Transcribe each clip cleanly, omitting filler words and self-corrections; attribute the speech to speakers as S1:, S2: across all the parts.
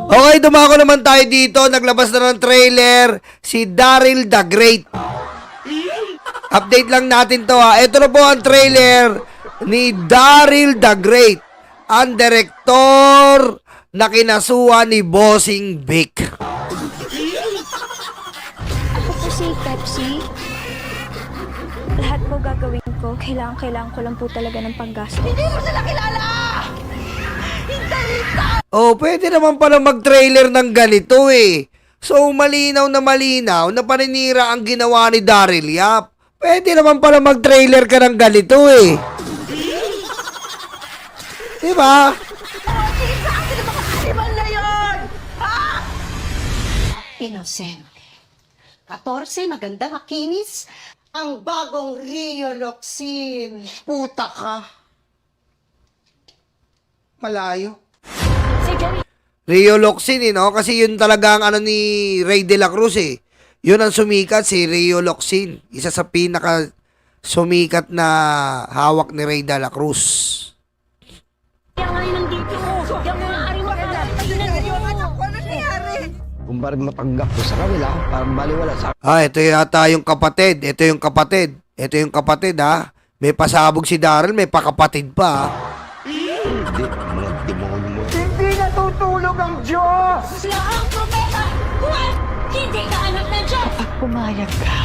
S1: Okay, dumako naman tayo dito. Naglabas na ng trailer si Daryl the Great. Update lang natin to ha. Ito na po ang trailer ni Daryl the Great, ang direktor na kinasuhan ni Bossing Vic.
S2: Ako po si Pepsi. Lahat po gagawin ko. Kailangan ko lang po talaga ng panggasto.
S3: Hindi mo sila kilala!
S1: Oh, pwede naman pala mag-trailer ng ganito eh. So, malinaw na paninira ang ginawa ni Daryl Yap. Pwede naman pala mag-trailer ka ng ganito eh. Diba?
S3: Saan sila mga animal na yun? Ha?
S4: Innocent. 14, maganda, makinis. Ang bagong Rioloxin.
S5: Puta ka. Malayo.
S1: Rioloxin eh, no? Kasi yun talaga ang ano ni Ray De La Cruz eh. Yun ang sumikat, si Rioloxin. Isa sa pinaka sumikat na hawak ni Ray De La Cruz.
S2: Kaya nga yun nandito. Kaya maaari mo ka.
S3: Ano nangyari?
S5: Kung parang mapanggap ko sa kanila, parang baliwala sa
S1: Ito yata yung kapatid. Ito yung kapatid ha. May pasabog si Daryl, may pakapatid pa ha.
S5: Hindi, mga demonyo mo.
S3: Hindi natutulog ang Diyos!
S2: Sila ang propeta! Juan! Hindi ka anak ng Diyos!
S4: Pag pumayag ka,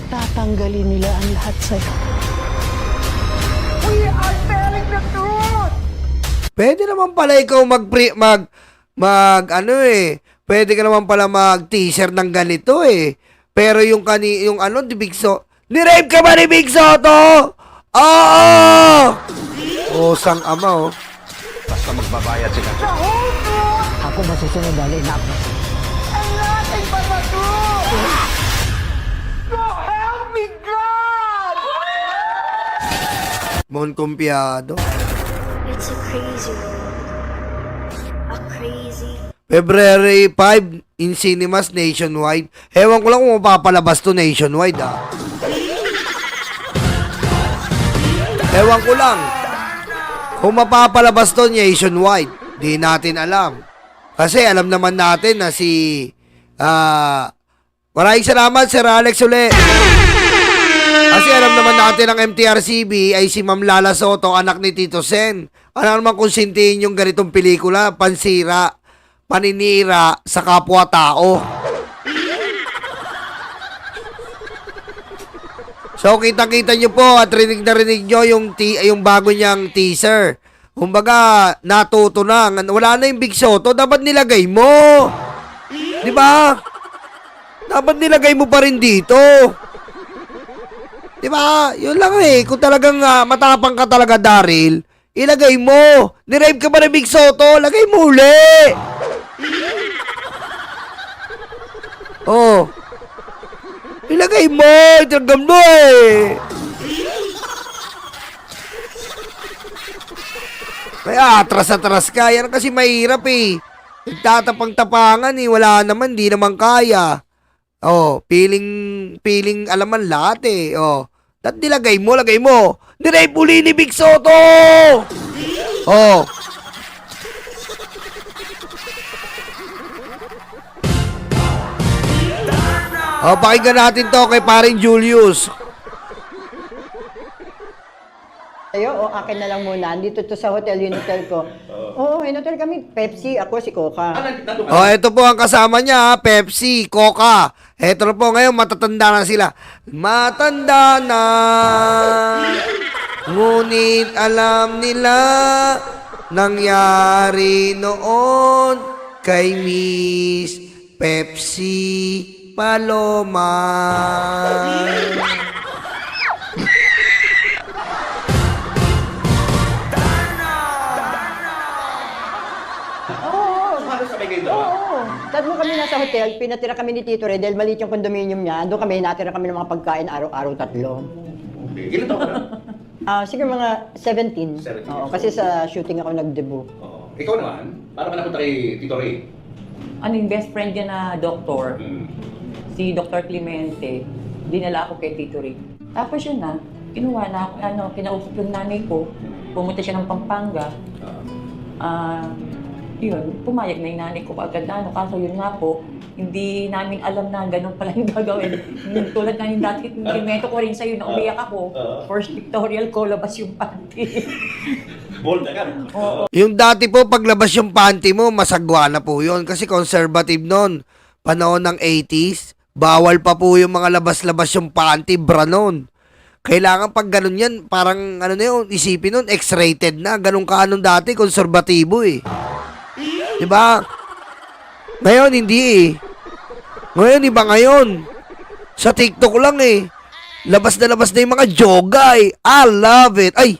S4: tatanggalin nila ang lahat sa'yo.
S3: We are telling the truth!
S1: Pwede naman pala ikaw pwede ka naman pala mag-teaser ng ganito eh. Pero yung di Big Soto, ni-rape ka ba ni Big Soto? Oo! Oh, sang ama oh.
S5: Basta magbabayad sila.
S3: The whole truth!
S4: Ako masusunod dali na ako.
S3: And nothing but the truth! So help me God!
S1: Mon Confiado.
S2: It's a crazy world. A crazy...
S1: February 5 in cinemas nationwide. Ewan ko lang kung mapapalabas to nationwide ah. Ewan ko lang kung mapapalabas to nationwide. Di natin alam. Kasi alam naman natin na maraming salamat Sir Alex uli. Kasi alam naman natin ang MTRCB ay si Ma'am Lala Soto, anak ni Tito Sen. Ano naman konsintihin yung ganitong pelikula, pansira, paninira sa kapwa-tao. So, kita-kita nyo po at rinig na rinig nyo yung bago niyang teaser. Kumbaga, natuto na. Wala na yung Big Soto. Dapat nilagay mo. Di ba? Dapat nilagay mo pa rin dito. Di ba? Yun lang eh. Kung talagang matapang ka talaga, Daryl, ilagay mo. Ni-rape ka ba ng Big Soto? Lagay mo uli. Oh. Ilagay mo. Itanggam mo eh. Kaya atras-atras ka. Yan kasi mahirap eh. Nagtatapang-tapangan eh. Wala naman. Di naman kaya. Oh. Piling alaman lahat eh. Oh. At nilagay mo. Ni-rape uli ni Big Soto. Oh. Oh, pakinggan natin to kay paring Julius.
S6: Ayo, o akin na lang muna. Dito to sa hotel, yung hotel ko. Oo, hotel kami. Pepsi, ako si Coca.
S1: Oh, ito po ang kasama niya, Pepsi, Coca. Ito na po ngayon, matatanda na sila. Matanda na. Ngunit alam nila nangyari noon kay Miss Pepsi Paloma.
S7: Halos sabay kayo dalawa.
S6: Oo. Tatlo kami nasa hotel, pinatira kami ni Tito Red dahil maliit yung condominium niya. Doon kami, natira kami ng mga pagkain araw-araw tatlo.
S7: Okay. Ilan taon ka na?
S6: Siguro mga 17.
S7: 17
S6: Oo,
S7: years
S6: kasi sa shooting ako nag-debut.
S7: Oo. Ikaw naman, paano ka napunta kay Tito Ray?
S2: Ano yung best friend niya na doktor,
S7: Hmm.
S2: si Dr. Clemente, dinala ako kay Tito Rick. Tapos yun na, kinuha na ako, kinausap yung nanay ko, pumunta siya ng Pampanga. Yun, pumayag na yung nanay ko agad na kaso yun nga po, hindi namin alam na ganun pala yung gagawin. Tulad na yung dati, kinemento ko rin sa'yo na umiyak ako, first pictorial ko, labas yung panty.
S7: Bold na ka. Oo.
S1: Yung dati po, paglabas yung panty mo, masagwa na po yun. Kasi conservative nun. Panahon ng 80s, bawal pa po yung mga labas-labas yung panty, bra nun. Kailangan pag ganun yan, parang ano na yun, isipin nun, X-rated na. Ganun ka anong dati, konserbatibo eh. Diba? Ngayon, hindi eh. Ngayon, iba ngayon. Sa TikTok lang eh. Labas na yung mga joga eh. I love it. Ay!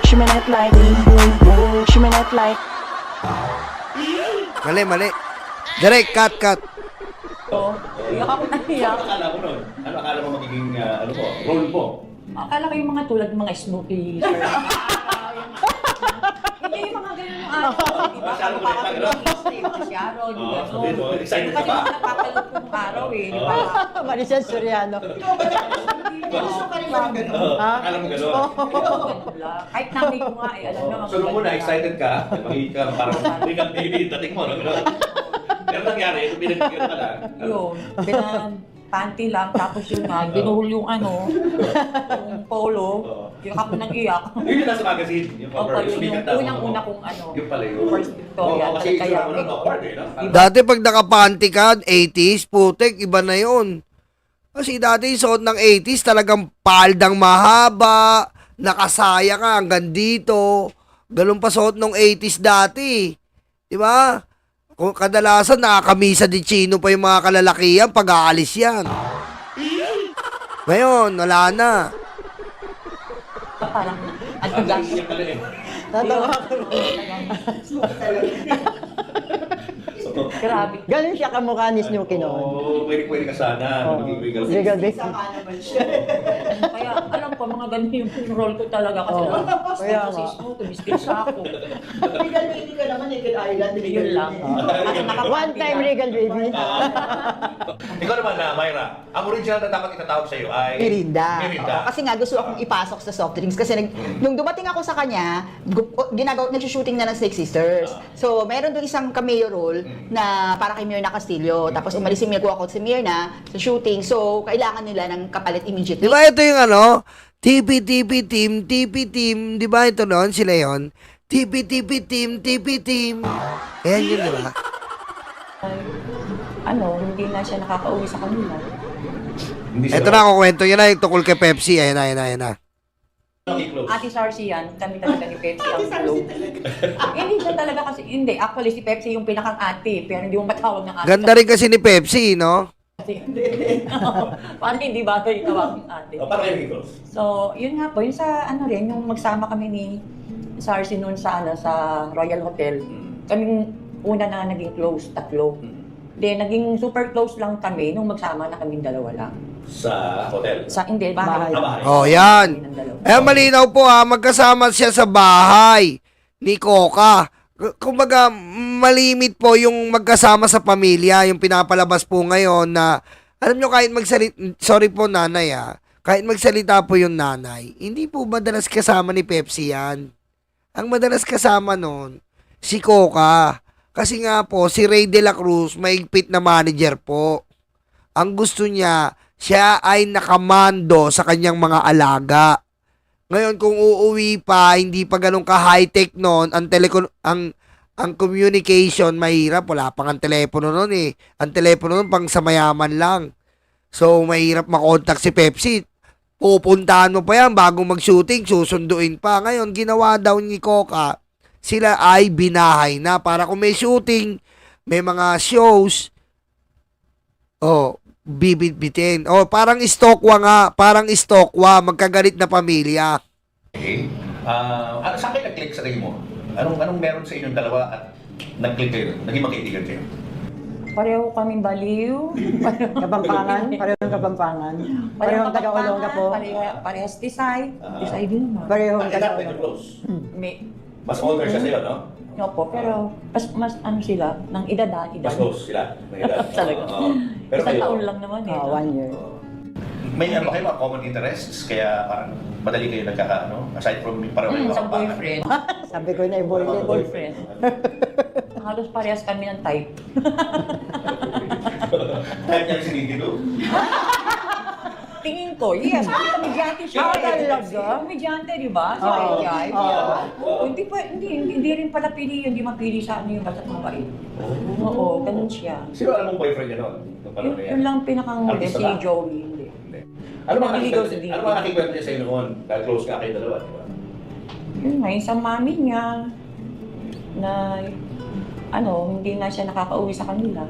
S4: Shiminate light, shiminate light.
S1: Mali. Direct, cut.
S2: So, iyak ako na iyak.
S7: Ano akala mo nun? Ano akala mo magiging, role mo?
S2: Akala ko yung mga tulad ng mga Snoopy, sir. Hindi yung mga ganun yung araw, di ba?
S7: Masyado
S2: Parang
S7: ka rin,
S2: mga Sharon, di ba?
S7: Oo, dito, excited ka
S2: Kasi
S7: ba?
S2: yung napapalot ko ng araw eh, di ba?
S6: Maricel Soriano.
S3: Gusto ka rin parang gano'n.
S7: Akala mo gano'n?
S2: Kahit nanay ko nga eh, alam naman.
S7: So, nung una, excited ka, magiging ka parang legal baby, dating mo, no? Pero nangyari, ito pinagkikita ka na.
S2: Yun, panty lang, tapos yun nga, binuhol yung yung polo, iyak ako ng iyak.
S7: Yun yung nasa magazine, yung
S2: Opo,
S7: cover,
S2: yun
S7: sumikat
S2: yung
S7: na.
S2: unang-una kong
S7: Yung pala yun.
S2: first Victoria.
S7: Oo, kasi
S2: Kaya
S7: itsura mo nun, awkward eh, no?
S1: Dati pag nakapanty ka, 80s, putek, iba na yun. Kasi dati yung suot ng 80s, talagang paldang mahaba, nakasaya ka hanggang dito. Ganun pa suot ng 80s dati. Diba? Kung kadalasan nakakamisa di chino pa yung mga kalalakihan pag aalis yan. Ngayon, wala na.
S2: parang, ang
S7: Ang
S2: tugas.
S7: galing pala eh.
S6: Tatawa ko.
S2: Grabe.
S6: Ganun siya kamukha ni Snooki noon.
S7: Oo, pwede ka sana.
S6: Oo.
S7: Magiging regal baby.
S6: Regal baby.
S3: Sama naman siya.
S2: Kaya alam ko, mga ganun yung role ko talaga kasi
S6: Oo. Kaya
S2: kasi
S6: nga.
S2: smooth, tumistis ako.
S3: Legal baby ka naman, Naked Island. Legal
S2: Yun lang.
S3: baby.
S2: Kasi
S6: One time Regal baby.
S7: Ikaw naman na, Myra, ang original na dapat itatawag sa'yo ay...
S3: Mirinda.
S7: Mirinda.
S3: Oo, kasi nga gusto akong ipasok sa soft drinks kasi nung dumating ako sa kanya, nagsushooting na ng Snake Sisters. So, meron doon isang cameo role na para kay Mirna Castillo. Tapos umalis si Mirna, ako si Mirna sa shooting. So, kailangan nila ng kapalit immediately.
S1: Di ba ito yung ano? TP team, di ba ito noon? Sila yon. TP team. Ayan yun, di ba?
S2: Hindi na siya nakakauwi sa kanila.
S7: Hindi
S1: Ito na, kukwento nyo na yung tukol kay Pepsi. Ayan na.
S7: I-close.
S2: Ate Sarsi yan, kami talaga ni Pepsi ang flow. Hindi siya talaga kasi, hindi. Actually, si Pepsi yung pinakang ate, pero hindi mo matawag ng ate.
S1: Ganda rin kasi ni Pepsi, no?
S2: Kasi, parang hindi bagay tawag ng ate.
S7: O, para kayo i-close.
S2: So, yun nga po, yung sa yung magsama kami ni Sarsi noon sa Royal Hotel. Kaming una na naging close, tatlo. Then, naging super close lang kami nung magsama na kaming dalawa lang.
S7: Sa hotel.
S2: Hindi, bahay.
S7: Bahay.
S1: Oh, yan.
S2: Ng dalawa.
S1: Eh, malinaw po ha, magkasama siya sa bahay ni Coca. Kumbaga, malimit po yung magkasama sa pamilya, yung pinapalabas po ngayon na, alam nyo, kahit magsalita, sorry po nanay kahit magsalita po yung nanay, hindi po madalas kasama ni Pepsi yan. Ang madalas kasama nun, si Coca. Kasi nga po, si Ray De La Cruz, maigpit na manager po. Ang gusto niya, siya ay nakamando sa kanyang mga alaga. Ngayon, kung uuwi pa, hindi pa ganun ka-high-tech noon, ang communication, mahirap. Wala pang ang telepono noon eh. Ang telepono noon, pang sa mayaman lang. So, mahirap makontak si Pepsi. Pupuntahan mo pa yan bago mag-shooting, susunduin pa. Ngayon, ginawa daw ni Coca, sila ay binahay na para kung may shooting, may mga shows, bibitbitin. Parang istokwa nga, magkagalit na pamilya.
S7: Okay. Saan kayo nag-click sa tingin mo? Anong meron sa inyong dalawa at nag-click kayo? Naging magkaibigan kayo?
S2: Pareho kaming baliw.
S6: Kapampangan, parehong Kapampangan. Parehong taga-Olonga po.
S2: Parehas Tisay. Tisay din naman.
S6: Parehong
S7: Ilan kayo
S6: taga-Olonga.
S7: close?
S2: May,
S7: Mas older siya sa'yo, no?
S2: Opo, pero mas ano sila, ng edad.
S7: Mas close sila. May edad.
S2: Talaga.
S7: Oo. Pero
S2: Isang
S7: kayo,
S2: taon lang naman eh.
S6: 1 year.
S7: may ano ba kayo mga common interests? Kaya parang madali kayo aside from pareho kayo
S2: Sa
S7: kapampangan.
S2: boyfriend.
S6: Sabi ko na i-boylet.
S2: Boyfriend. Halos parehas kami ng type.
S7: Kahit niya si Lindy do.
S2: Tingin ko, yes. Komedyante siya.
S6: Talaga?
S2: Komedyante, di ba? Si
S6: Oo.
S2: Ayay.
S6: Oo.
S2: Hindi rin pala pili yun. Hindi mapili sa ano yung basta mabait. Oo, ganun siya.
S7: Sino alam mong boyfriend niya noon? Nung panahon na yan?
S2: Yun lang pinakanguli,
S7: Artista
S2: si
S7: ba?
S2: Joey. Hindi.
S7: Hindi. Ano mga
S2: Naliligaw
S7: nakikwento
S2: si Lindy.
S7: ano mga nakikwento niya sa'yo noon? Dahil close ka kayo dalawa, di ba?
S2: Yun nga, yung sa mami niya, na hindi na siya nakakauwi sa kanila.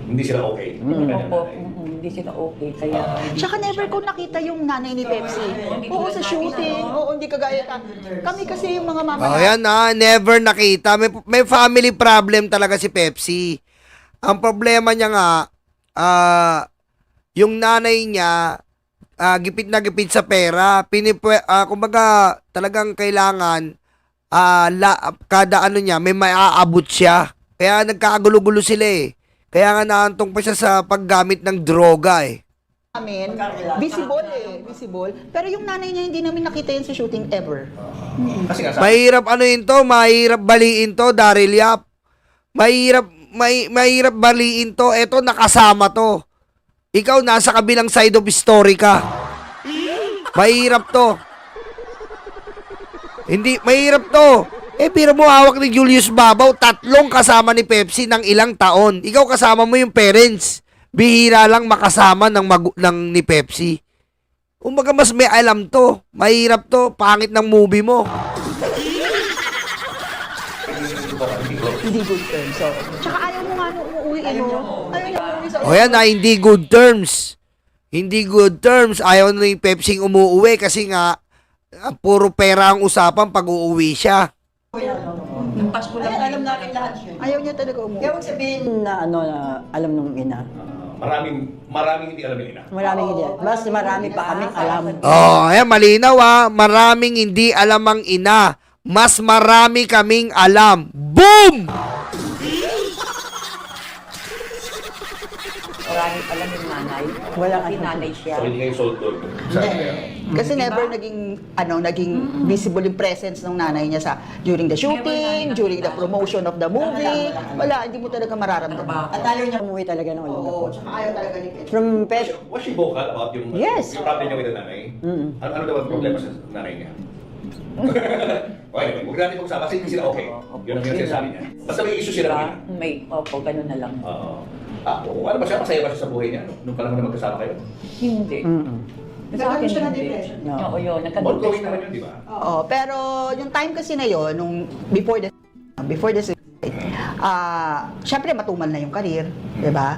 S7: Hindi sila okay.
S2: Opo, hindi sila okay. Kaya,
S3: Tsaka never ko nakita yung nanay ni Pepsi. Oo, sa shooting. Oo, hindi kagaya ka. Kami kasi yung mga mama
S1: Yan never nakita. May family problem talaga si Pepsi. Ang problema niya nga, yung nanay niya, gipit na gipit sa pera. Kumbaga, talagang kailangan, kada ano niya, may maaabot siya. Kaya nagkakagulo-gulo sila eh. Kaya nga naantong pa siya sa paggamit ng droga eh.
S3: namin, visible. Pero yung nanay niya, hindi namin nakita yun sa shooting ever.
S7: Kasi nga,
S1: Mahirap mahirap baliin to, Daryl Yap. Mahirap baliin to. Eto, nakasama to. Ikaw, nasa kabilang side of story ka. Mahirap to. Hindi, mahirap to. Pero mo hawak ni Julius Babaw, 3 kasama ni Pepsi ng ilang taon. Ikaw kasama mo yung parents. Bihira lang makasama ng ni Pepsi. Umaga mas may alam to. Mahirap to. Pangit ng movie mo.
S3: Hindi good terms. So, tsaka ayaw mo nga nung umuwi, Ayaw niya umuwi sa
S1: O yan na, hindi good terms. Hindi good terms. Ayaw ni Pepsi umuwi kasi nga, puro pera ang usapan pag uuwi siya.
S2: yung Pasko lang
S6: Alam natin lahat yun.
S3: Ayaw niya talaga umuwi.
S6: Kaya huwag sabihin na na alam nung ina.
S7: maraming hindi alam yung ina.
S6: Maraming hindi. Mas marami pa kaming alam.
S1: Ayan, malinaw maraming hindi alam ang ina. Mas marami kaming alam. Boom!
S2: Maraming alam yung nanay.
S6: Wala
S2: Kasi
S6: ka-
S2: nanay siya.
S7: So hindi kayo sold doon.
S3: Kasi never naging visible yung presence ng nanay niya during the shooting, during the promotion of the movie. Wala, hindi mo talaga mararamdaman.
S6: At ayaw niya umuwi talaga ng Olonga po.
S3: tsaka ayaw talaga ni Pepsi.
S6: From Pep,
S7: Was she vocal about yung
S6: Yes.
S7: yung problem niya with the nanay? Ano daw ang problema sa nanay niya? Okay, huwag natin pag-usapan kasi hindi sila okay. Yun ang sinasabi niya. Basta may issue sila ng ina.
S2: Opo, ganun na lang.
S7: Oo. Ano ba siya? Masaya ba siya sa buhay niya? Nung panahon na magkasama kayo?
S2: Hindi. Sa akin,
S3: Nagkaroon siya ng
S2: hindi.
S3: depression.
S6: No.
S2: Oo, yun.
S7: Ongoing
S2: Nagka-depression.
S7: naman yun, di ba?
S3: Oo, pero yung time kasi na yon nung before the suicide, syempre matumal na yung career, 'di ba?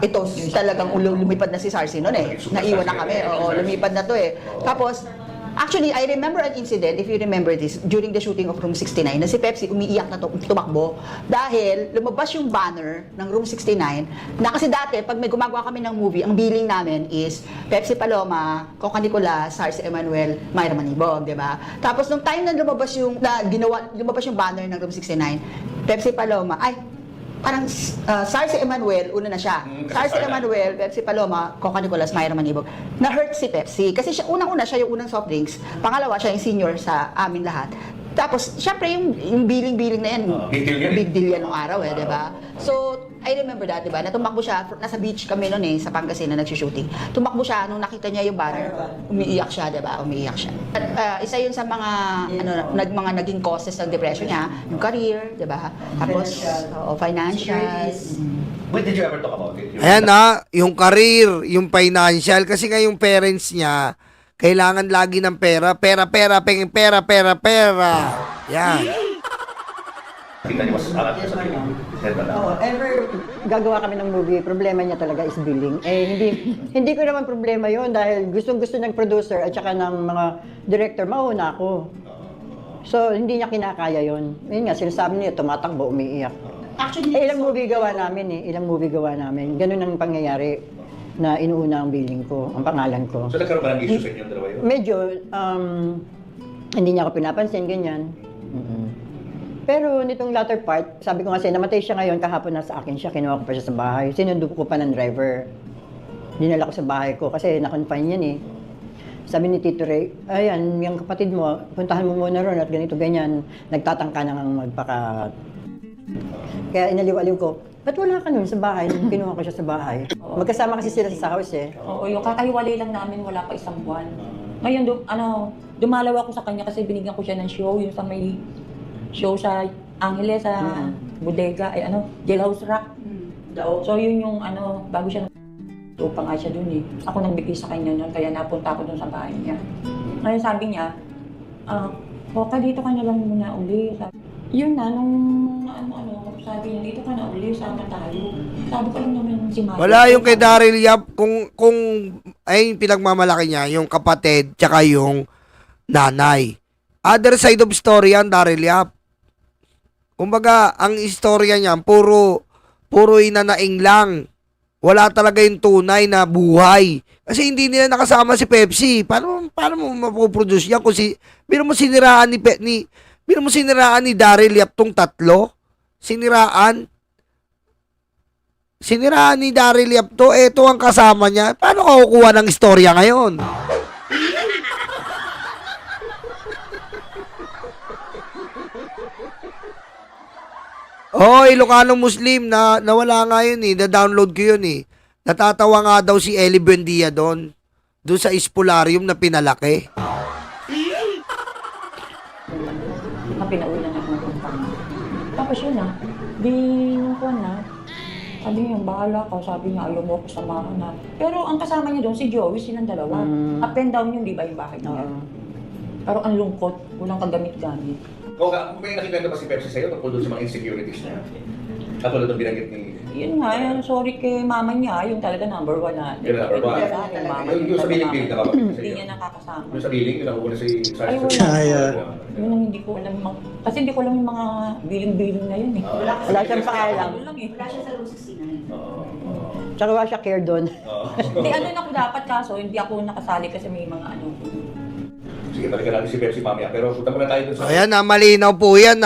S3: Ito talagang lumipad na si Sarsi noon eh. Naiwan na kami. Oo, lumipad na 'to eh. Tapos actually, I remember an incident, if you remember this, during the shooting of Room 69, na si Pepsi umiiyak na tumakbo dahil lumabas yung banner ng Room 69 na kasi dati, pag may gumagawa kami ng movie, ang billing namin is Pepsi Paloma, Coca Nicolas, Sarsi Emmanuel, Myra Manibog, di ba? Tapos nung time na lumabas yung banner ng Room 69, Pepsi Paloma, parang Sarsi Emmanuel, una na siya. Sarsi Emmanuel, Pepsi Paloma, Coca Nicolas, Myra Manibog. Na-hurt si Pepsi. Kasi siya, unang-una siya yung unang soft drinks. Pangalawa, siya yung senior sa amin lahat. Tapos, syempre, yung billing na yan,
S7: Big deal yan eh.
S3: big deal yan nung araw eh, di ba? So, I remember that, di ba? Na tumakbo siya, nasa beach kami noon eh, sa Pangasinan, nag-shooting. Tumakbo siya, nung nakita niya yung banner, umiiyak siya, di ba? Umiiyak siya. At, isa yun sa mga, mga naging causes ng depression niya, yung career, di ba? Tapos, financial.
S7: When did you ever talk about it?
S1: Ayan yung career, yung financial. Kasi nga yung parents niya, kailangan lagi ng pera. Pera. Yan.
S7: Kita niyo mas alat niya sa tingin.
S6: Oo, ever gagawa kami ng movie, problema niya talaga is billing. Hindi ko naman problema yon dahil gustong-gusto ng producer at saka ng mga director, mauna ako. So, hindi niya kinakaya yon. Yun nga, sinasabi niya, tumatakbo, umiiyak.
S3: Actually,
S6: Ilang movie gawa namin. Ganun ang pangyayari na inuuna ang billing ko, ang pangalan ko.
S7: So nagkaroon ba ng issue sa inyong dalawa yun?
S6: Medyo, hindi niya ako pinapansin, ganyan. Pero nitong latter part, sabi ko kasi, namatay siya ngayon, kahapon nasa akin siya, kinuha ko pa siya sa bahay. Sinundo ko pa ng driver. Dinala ko sa bahay ko kasi na-confine yan eh. Sabi ni Tito Ray, ayan, yung kapatid mo, puntahan mo muna ron at ganito, ganyan. Nagtatangka na nga magpaka... Kaya inaliw-aliw ko, ba't wala ka nun sa bahay? Nung kinuha ko siya sa bahay. Magkasama kasi sila sa house eh.
S2: Oo, yung kakahiwalay lang namin, wala pa isang buwan. Ngayon, dumalaw ako sa kanya kasi binigyan ko siya ng show, yung sa may show sa Angeles, sa bodega, jailhouse rock. So yun yung bago siya upa nga siya dun eh. Ako nagbigay sa kanya nun, kaya napunta ako dun sa bahay niya. Ngayon sabi niya, Hoka, dito ka na lang muna uli. Yun na, nung sabi niya, dito ka na uli, sama tayo. Sabi ko lang naman si Maya.
S1: Wala yung kay Daryl Yap, kung ay pinagmamalaki niya, yung kapatid, tsaka yung nanay. Other side of story yan, Daryl Yap. Kumbaga, ang istorya niya, puro inanaing lang. Wala talaga yung tunay na buhay. Kasi hindi nila nakasama si Pepsi. Paano mo mapoproduce yan? Biro mo siniraan ni Daryl Yap tong tatlo? Siniraan ni Daryl Yap to. Eto ang kasama niya. Paano ka kukuha ng istorya ngayon? Oh, Ilocano Muslim na nawala nga yun eh. Na-download ko yun eh. Natatawa nga daw si Ellie Buendia doon sa Espolarium na pinalaki.
S2: Pinauna na akong kumpanya. Tapos yun nung kuwan sabi niya, bahala ka. Sabi niya, ayaw mo ako samahan na. Pero ang kasama niya doon, si Joey, silang dalawa. Up and down yun, di ba yung bahay niya? Pero ang lungkot, walang kagamit-gamit.
S7: Koga, may nakikita ba si Pepsi sa'yo tungkol doon sa mga insecurities niya? Katulad ng binanggit ni...
S2: Yun nga, sorry kay mama niya, yung talaga number one na.
S7: Yung number one.
S2: Sa akin, mama
S7: Yung sa biling-biling na kapag
S2: Hindi niya nakakasama.
S7: Yung sa biling, yung nakuha si
S2: Ay, wala. Yun ang hindi ko alam. Kasi hindi ko alam yung mga biling-biling na yun eh.
S6: Wala siyang paalam.
S2: Wala siya sa room 69.
S6: Tsaka wala siya care doon.
S2: Hindi, ako dapat kaso, hindi ako nakasali kasi may mga
S7: Sige, talaga natin si Pepsi mamaya. Pero punta muna tayo dun sa...
S1: Ayan malinaw po yan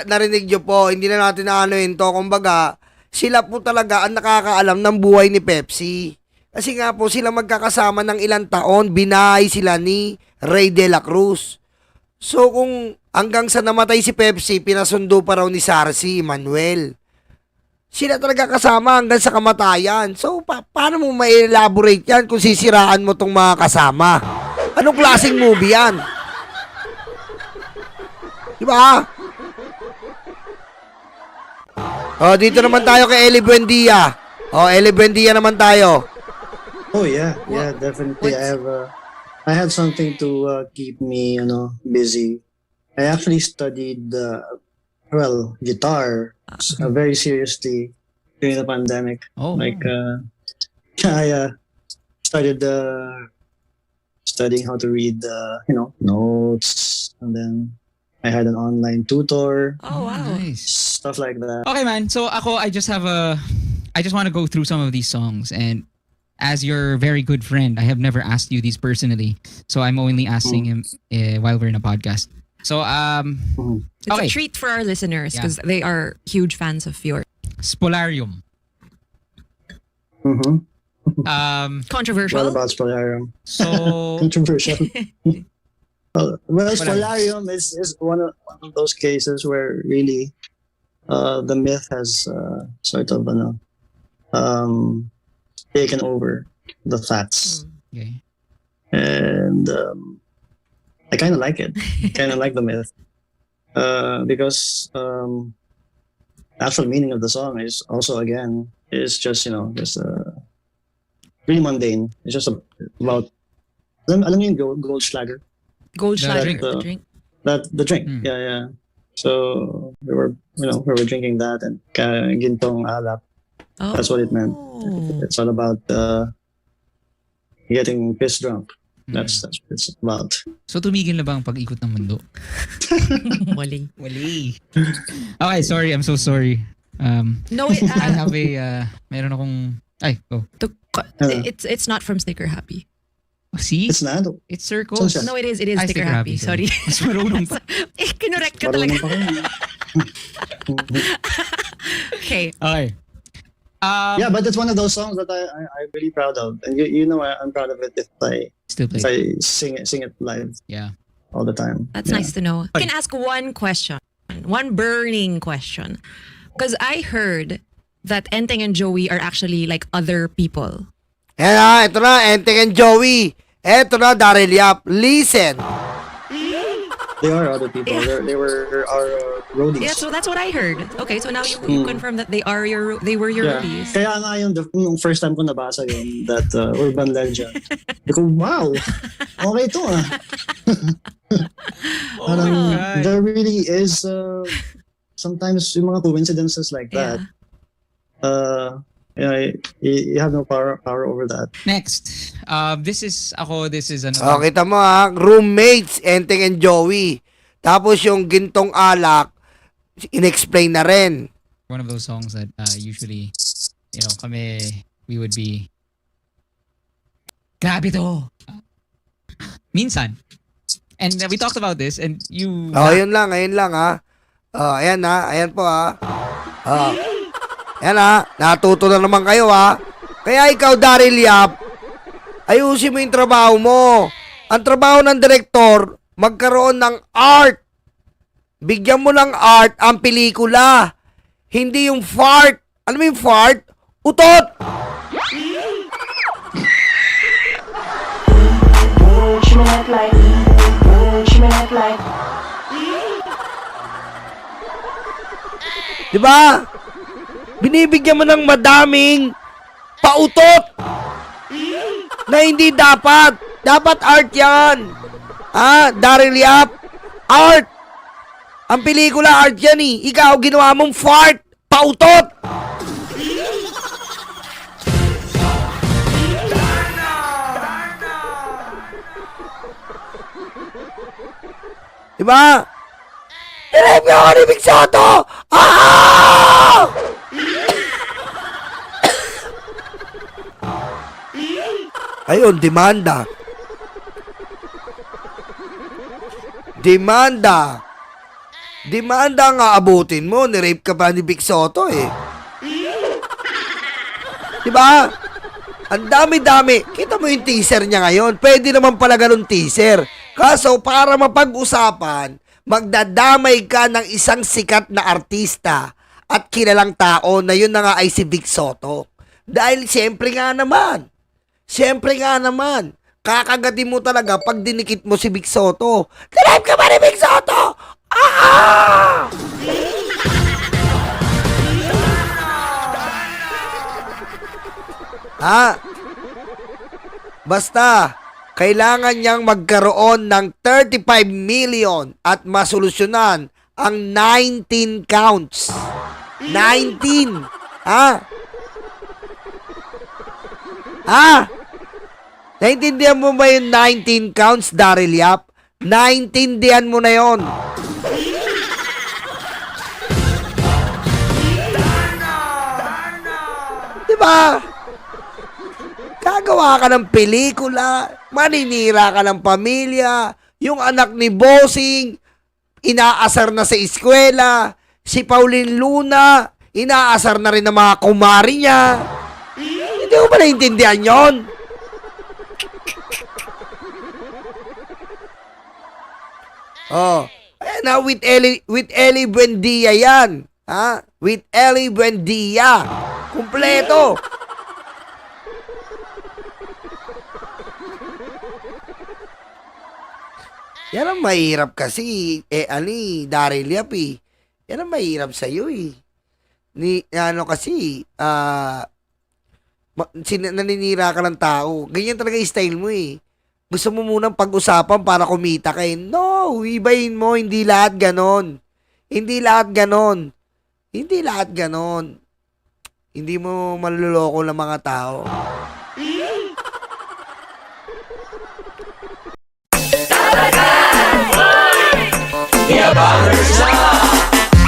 S1: narinig nyo po, hindi na natin naanoin to. Kumbaga, sila po talaga ang nakakaalam ng buhay ni Pepsi. Kasi nga po, sila magkakasama ng ilang taon, binahay sila ni Ray De La Cruz. So kung hanggang sa namatay si Pepsi, pinasundo pa raw ni Sarsi, Manuel. Sila talaga kasama hanggang sa kamatayan. So paano mo ma-elaborate yan kung sisiraan mo tong mga kasama? Anong klaseng movie yan? Diba? Dito naman tayo kay Ellie Buendia. Ellie Buendia naman tayo.
S8: Oh yeah, definitely. I had something to keep me, busy. I actually studied, guitar very seriously during the pandemic. I started studying how to read, notes, and then I had an online tutor.
S9: Oh wow,
S10: nice
S8: stuff like that.
S10: Okay, man. So I just want to go through some of these songs, and as your very good friend, I have never asked you these personally, so I'm only asking him while we're in a podcast. So
S9: it's a treat for our listeners because they are huge fans of yours.
S10: Spolarium.
S9: Controversial.
S8: What about Spolarium?
S10: So
S8: Controversial. Spolarium is one of those cases where really the myth has sort of taken over the facts.
S10: Okay.
S8: And I kind of like it. Kind of like the myth because the actual meaning of the song is also just really mundane. It's just about alam niyo yung Goldschlager.
S9: Goldschlager,
S10: The
S9: the drink.
S8: The drink. Yeah. So we were drinking that and gintong alak.
S9: Oh.
S8: That's what it meant. It's all about getting pissed drunk. That's what it's about.
S10: So tumigil na ba ang pag-ikot ng mundo?
S9: Wali.
S10: Wali. Okay, sorry. I'm so sorry.
S9: No,
S10: I have a, meron akong, go.
S9: it's not from Sticker Happy.
S10: See?
S8: It's not.
S10: It's circles.
S8: Saan siya?
S9: No, it is Sticker Happy. Sorry.
S10: Mas marunong pa.
S9: Kinorek ka talaga.
S8: Marunong pa kayo.
S9: Okay.
S10: Okay.
S8: Yeah, but it's one of those songs that I'm really proud of, and you know I'm proud of it if I
S10: Still play.
S8: sing it live
S10: Yeah.
S8: all the time.
S9: That's nice to know. I can ask one question, one burning question. Because I heard that Enteng and Joey are actually like other people.
S1: Ayan ito na, Enteng and Joey. Ito na, Daryl Yap. Listen.
S8: They are other people.
S9: Yeah.
S8: They were our roadies.
S9: Yeah, so that's what I heard. Okay, so now you confirm that they were your
S8: Yeah.
S9: roadies.
S8: Kaya nga yung first time ko nabasa yun, that urban legend. Sabi ko, wow, okay ito ah. Parang
S10: God.
S8: there really is sometimes yung mga coincidences like that. You have no power over that.
S10: Next. This is another.
S1: O, kita mo ha, roommates, Enteng and Joey. Tapos yung gintong alak, inexplain na rin.
S10: One of those songs that usually, we would be, grabe to. Minsan. And we talked about this and you...
S1: Yun lang ha. Ayan ha, ayan po ha. Ayan ha, natuto na naman kayo ha. Kaya ikaw, Daryl Yap, ayusin mo yung trabaho mo. Ang trabaho ng direktor, magkaroon ng art. Bigyan mo ng art ang pelikula. Hindi yung fart. Ano yung fart? Utot! Diba? Binibigyan mo ng madaming pautot na hindi dapat. Dapat art yan. Daryl Yap, art. Ang pelikula art yan eh. Ikaw ginawa mong fart, pautot. Diba? Nirep niyo ako ni Big Soto! Ayun, demanda. Demanda nga abutin mo. Nirape ka pa ni Big Soto eh. Diba? Ang dami-dami. Kita mo yung teaser niya ngayon. Pwede naman pala ganun teaser. Kaso para mapag-usapan, magdadamay ka ng isang sikat na artista at kilalang tao na yun na nga ay si Big Soto. Dahil siyempre nga naman, kakagatin mo talaga pag dinikit mo si Big Soto. Nirape ka ba ni Big Soto? Basta, kailangan niyang magkaroon ng 35 million at masolusyonan ang 19 counts. 19! Naintindihan mo ba yung 19 counts, Daryl Yap? Naintindihan mo na yon. Diba? Gagawa ka ng pelikula, maninira ka ng pamilya, yung anak ni Bossing, inaasar na sa eskwela, si Pauline Luna, inaasar na rin ng mga kumari niya. Hindi ko ba naintindihan yon? Ayan na, with Ellie Buendia yan. With Ellie Buendia. Kumpleto. Yan ang mahirap kasi, Daryl Yap eh. Yan ang mahirap sa'yo eh. Naninira ka ng tao. Ganyan talaga yung style mo eh. Gusto mo munang pag-usapan para kumita ka eh. No, ibahin mo, hindi lahat ganon. Hindi lahat ganon. Hindi lahat ganon. Hindi mo maluloko ng mga tao.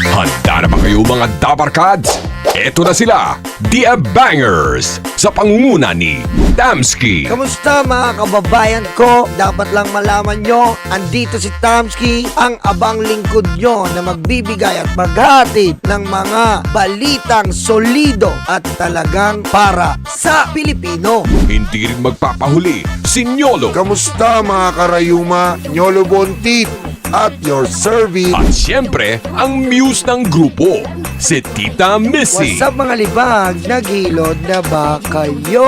S11: Handa na ba kayo mga Dabarkads? Eto na sila, The Bangers, sa pangunguna ni Tamski.
S1: Kamusta mga kababayan ko? Dapat lang malaman nyo, andito si Tamski, ang abang lingkod nyo na magbibigay at maghatid ng mga balitang solido at talagang para sa Pilipino.
S11: Hindi rin magpapahuli si Nyolo.
S1: Kamusta mga karayuma? Nyolo Bontit at your service.
S11: At siyempre, ang muse ng grupo, si Tita Missy.
S1: What's up mga libag? Naghilod na ba kayo?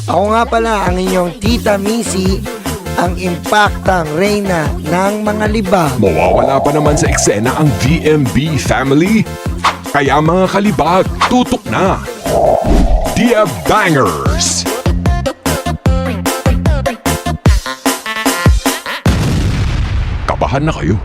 S1: Ako nga pala ang inyong Tita Missy, ang impaktang reyna ng mga libag.
S11: Mawawala pa naman sa eksena ang VMB family. Kaya mga kalibag, tutok na. The Bangers. Kabahan na kayo.